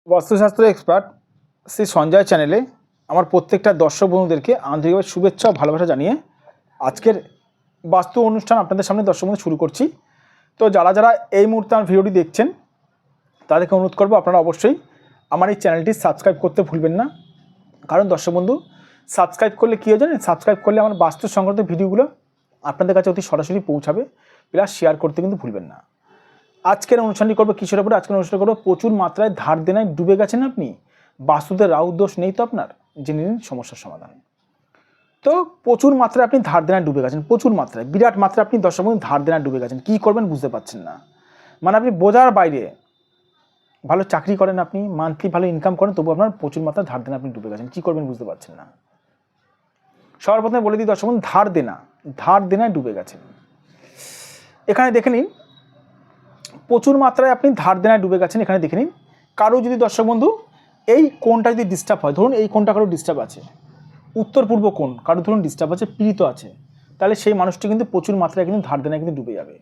বাস্তুশাস্ত্র এক্সপার্ট শ্রী সঞ্জয় চ্যানেলে আমার প্রত্যেকটা দর্শক বন্ধুদেরকে আন্তরিকভাবে শুভেচ্ছা ও ভালোবাসা জানিয়ে আজকের বাস্তু অনুষ্ঠান আপনাদের সামনে দর্শক বন্ধু শুরু করছি। তো যারা যারা এই মুহূর্তে আমার ভিডিওটি দেখছেন তাদেরকে অনুরোধ করবো আপনারা অবশ্যই আমার এই চ্যানেলটি সাবস্ক্রাইব করতে ভুলবেন না। কারণ দর্শক বন্ধু সাবস্ক্রাইব করলে কী হয় জানেন, সাবস্ক্রাইব করলে আমার বাস্তু সংক্রান্ত ভিডিওগুলো আপনাদের কাছে অতি সরাসরি পৌঁছাবে, প্লাস শেয়ার করতে কিন্তু ভুলবেন না। আজকের অনুষ্ঠানটি করবো কিসের উপরে? আজকের অনুষ্ঠান করবো প্রচুর মাত্রায় ধার দেনায় ডুবে গেছেন আপনি, বাস্তুতে রাহু দোষ নেই তো আপনার, জেনে নিন সমস্যার সমাধান। তো প্রচুর মাত্রায় আপনি ধার দেনায় ডুবে গেছেন, প্রচুর মাত্রায় বিরাট মাত্রায় আপনি দর্শক বন্ধু ধার দেনায় ডুবে গেছেন, কী করবেন বুঝতে পারছেন না। মানে আপনি বোঝার বাইরে, ভালো চাকরি করেন আপনি, মান্থলি ভালো ইনকাম করেন, তবু আপনার প্রচুর মাত্রায় ধার দেনা আপনি ডুবে গেছেন, কী করবেন বুঝতে পারছেন না। সর্বপ্রথমে বলে দিই দর্শক বন্ধু, ধার দেনায় ডুবে গেছেন। এখানে দেখে নিন প্রচুর মাত্রায় আপনি ধার দেনায় ডুবে গেছেন। এখানে দেখে নিন কারো যদি দর্শক বন্ধু এই কোণটা যদি ডিস্টার্ব হয়, ধরুন এই কোণটা কারো ডিস্টার্ব আছে, উত্তর পূর্ব কোণ কারো ধরুন ডিস্টার্ব আছে, পীড়িত আছে, তাহলে সেই মানুষটি কিন্তু প্রচুর মাত্রায় কিন্তু ধার দেনায় কিন্তু ডুবে যাবে।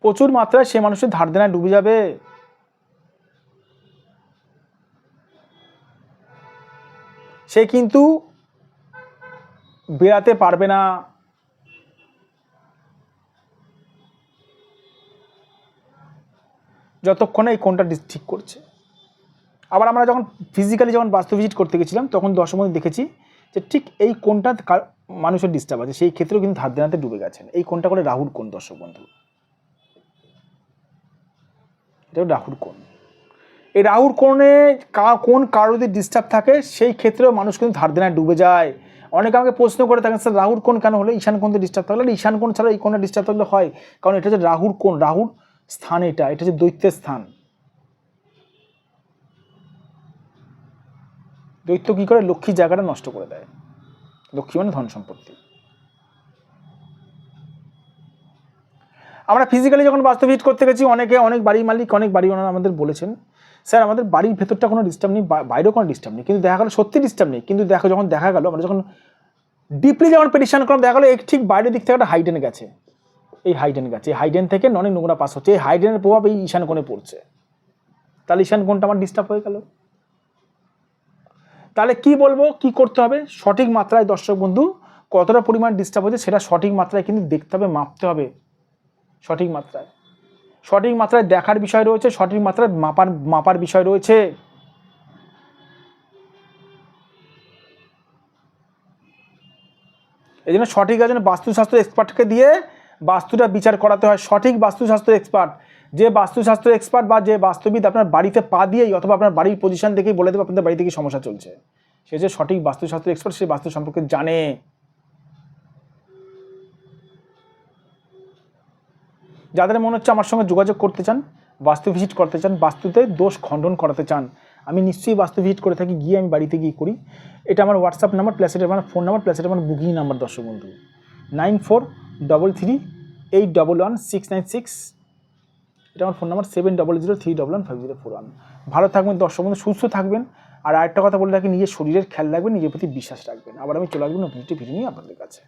প্রচুর মাত্রায় সেই মানুষটি ধার দেনায় ডুবে যাবে। সে কিন্তু বেরাতে পারবে না, যতক্ষণে এই কোণটা ঠিক করছে। আবার আমরা যখন ফিজিক্যালি যখন বাস্তু ভিজিট করতে গেছিলাম তখন দর্শক বন্ধু দেখেছি যে ঠিক এই কোণটা মানুষের ডিস্টার্ব আছে, সেই ক্ষেত্রেও কিন্তু ধার দেনাতে ডুবে গেছেন। এই কোণটা করে রাহুর কোণ দর্শক বন্ধু, এটা রাহুর কোণ। এই রাহুর কোণে কোন কারো যদি ডিস্টার্ব থাকে সেই ক্ষেত্রেও মানুষ কিন্তু ধার দেনায় ডুবে যায়। অনেকে আমাকে প্রশ্ন করে থাকেন, স্যার রাহুর কোণ কেন হলে ঈশান কোণ ডিস্টার্ব থাকলে? ঈশান কোণ ছাড়া এই কোণটা ডিস্টার্ব থাকলে হয়, কারণ এটা হচ্ছে রাহুর কোণ, রাহুর স্থান, এটা হচ্ছে দৈত্যের স্থান। দৈত্য কী করে? লক্ষ্মীর জায়গাটা নষ্ট করে দেয়। লক্ষ্মী মানে ধন সম্পত্তি। আমরা ফিজিক্যালি যখন বাস্তু ভিজিট করতে গেছি অনেক বাড়ির মালিক, অনেক বাড়ি ওনারা আমাদের বলেছেন, স্যার আমাদের বাড়ির ভেতরটা কোনো ডিস্টার্ব নেই, বাইরেও কোনো ডিস্টার্ব নেই, কিন্তু দেখা গেলো সত্যি ডিস্টার্ব নেই, কিন্তু যখন দেখা গেলো আমরা যখন ডিপলি যখন পেডিশন করলাম দেখা গেলো ঠিক বাইরের দিক থেকে একটা হাইডেন গেছে, এই হাইডেন থেকে অনেক নোংরা পাস হচ্ছে, এই হাইডেনের প্রভাব এই ঈশান কোণে পড়ছে, তাহলে ঈশান কোণটা আমার ডিস্টার্ব হয়ে গেল। তাহলে কি বলবো, কি করতে হবে? সঠিক মাত্রায় দর্শক বন্ধু কতটা পরিমাণ ডিস্টার্ব হচ্ছে সেটা সঠিক মাত্রায় কিন্তু দেখতে হবে, মাপতে হবে। সঠিক মাত্রায় দেখার বিষয় রয়েছে, সঠিক মাত্রায় মাপার বিষয় রয়েছে। এই জন্য সঠিক জন্য বাস্তুশাস্ত্র এক্সপার্টকে দিয়ে বাস্তুটা বিচার করাতে হয়। সঠিক বাস্তুশাস্ত্র এক্সপার্ট, যে বাস্তুশাস্ত্র এক্সপার্ট বা যে বাস্তুবিদ আপনার বাড়িতে পা দিয়েই অথবা আপনার বাড়ির পজিশন দেখেই বলে দেবে আপনাদের বাড়িতে কি সমস্যা চলছে। সে যে সঠিক বাস্তুশাস্ত্র এক্সপার্ট, সে বাস্তু সম্পর্কে জানে। যাদের মনে হচ্ছে আমার সঙ্গে যোগাযোগ করতে চান, বাস্তু ভিজিট করতে চান, বাস্তুতে দোষ খণ্ডন করাতে চান, আমি নিশ্চয়ই বাস্তু ভিজিট করে থাকি, গিয়ে আমি বাড়িতে গিয়ে করি। এটা আমার হোয়াটসঅ্যাপ নাম্বার, প্লাস এটা আমার ফোন নাম্বার, প্লাস এটা আমার বুকিং নাম্বার দর্শক বন্ধু 9433811696। এটা আমার ফোন নাম্বার 7003115041। ভালো থাকবেন দর্শক বন্ধু, সুস্থ থাকবেন। আর আরেকটা কথা বলে রাখি, নিজের শরীরের খেয়াল রাখবেন, নিজের প্রতি বিশ্বাস রাখবেন। আবার আমি চলে আসবো নতুন একটি ভিডিও নিয়ে আপনাদের কাছে।